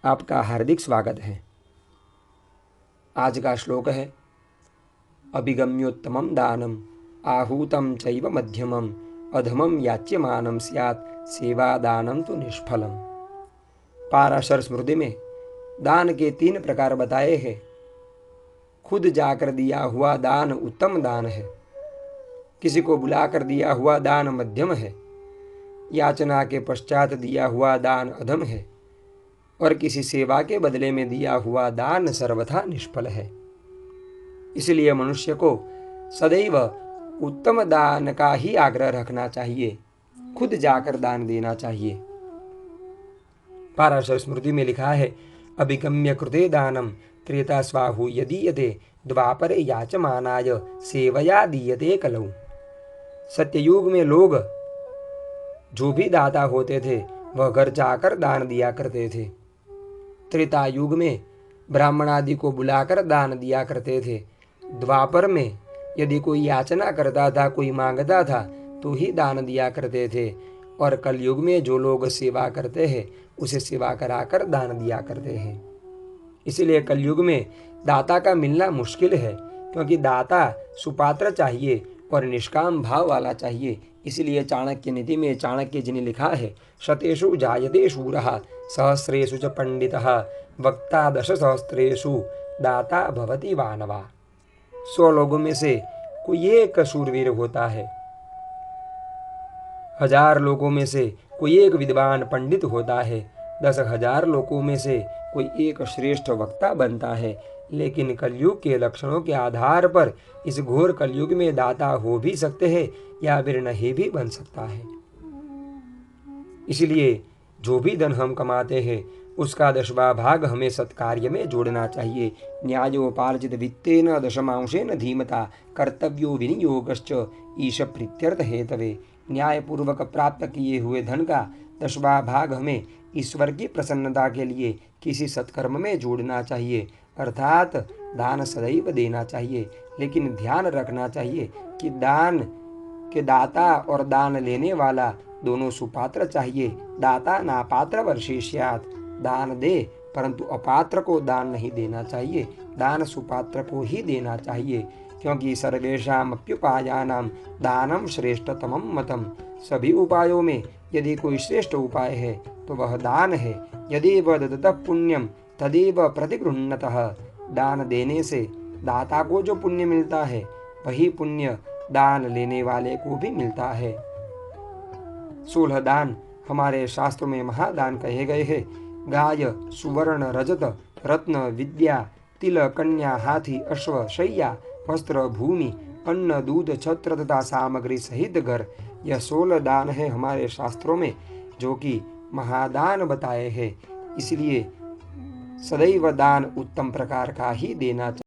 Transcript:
आपका हार्दिक स्वागत है। आज का श्लोक है अभिगम्योत्तमं दानम आहूतम चैव मध्यमम अधमम याच्यमानं स्यात् सेवादानं तो निष्फलम। पाराशर स्मृति में दान के 3 प्रकार बताए हैं। खुद जाकर दिया हुआ दान उत्तम दान है, किसी को बुलाकर दिया हुआ दान मध्यम है, याचना के पश्चात दिया हुआ दान अधम है और किसी सेवा के बदले में दिया हुआ दान सर्वथा निष्फल है। इसलिए मनुष्य को सदैव उत्तम दान का ही आग्रह रखना चाहिए, खुद जाकर दान देना चाहिए। पाराशर स्मृति में लिखा है अभिगम्य कृते दानम त्रेता स्वाहु यदीयते द्वापरे याचमानाय सेवया दीयते कलौ। सत्ययुग में लोग जो भी दाता होते थे वह घर जाकर दान दिया करते थे। त्रेता युग में ब्राह्मण आदि को बुलाकर दान दिया करते थे। द्वापर में यदि कोई याचना करता था, कोई मांगता था तो ही दान दिया करते थे। और कलयुग में जो लोग सेवा करते हैं उसे सेवा कराकर दान दिया करते हैं। इसलिए कलयुग में दाता का मिलना मुश्किल है, क्योंकि दाता सुपात्र चाहिए और निष्काम भाव वाला चाहिए। इसलिए चाणक्य नीति में चाणक्य जी ने लिखा है शतेषु जायते शूरः सहस्रेषु च पंडितः वक्ता दशसहस्रेषु दाता भवति वानवा। 100 लोगों में से कोई एक शूरवीर होता है, 1000 लोगों में से कोई एक विद्वान पंडित होता है, 10,000 लोगों में से कोई एक श्रेष्ठ वक्ता बनता है। लेकिन कलयुग के लक्षणों के आधार पर इस घोर कलयुग में दाता हो भी सकते हैं या फिर नहीं भी बन सकता है। इसलिए जो भी धन हम कमाते हैं उसका 10वां भाग हमें सत्कार्य में जोड़ना चाहिए। न्यायोपार्जित वित्तेन दशमांशेन धीमता कर्तव्यो विनियोगश्च ईश प्रीत्यर्थ हेतवे। न्यायपूर्वक प्राप्त किए हुए धन का 10वां भाग हमें ईश्वर की प्रसन्नता के लिए किसी सत्कर्म में जोड़ना चाहिए, अर्थात दान सदैव देना चाहिए। लेकिन ध्यान रखना चाहिए कि दान के दाता और दान लेने वाला दोनों सुपात्र चाहिए। दाता नापात्र वर्षेष्यात्, दान दे परंतु अपात्र को दान नहीं देना चाहिए, दान सुपात्र को ही देना चाहिए। क्योंकि सर्वेषामप्युपायानां दानम श्रेष्ठतमं मतम। सभी उपायों में यदि कोई श्रेष्ठ उपाय है तो वह दान है। यदेव दत्तः पुण्यम तदेव प्रतिगृह्णतः। दान देने से दाता को जो पुण्य मिलता है वही पुण्य दान लेने वाले को भी मिलता है। 16 दान हमारे शास्त्रों में महादान कहे गए हैं। गाय, सुवर्ण, रजत, रत्न, विद्या, तिल, कन्या, हाथी, अश्व, शैया, वस्त्र, भूमि, अन्न, दूध, छत्र तथा सामग्री सहित घर। यह 16 दान है हमारे शास्त्रों में, जो कि महादान बताए हैं। इसलिए सदैव दान उत्तम प्रकार का ही देना चाहिए।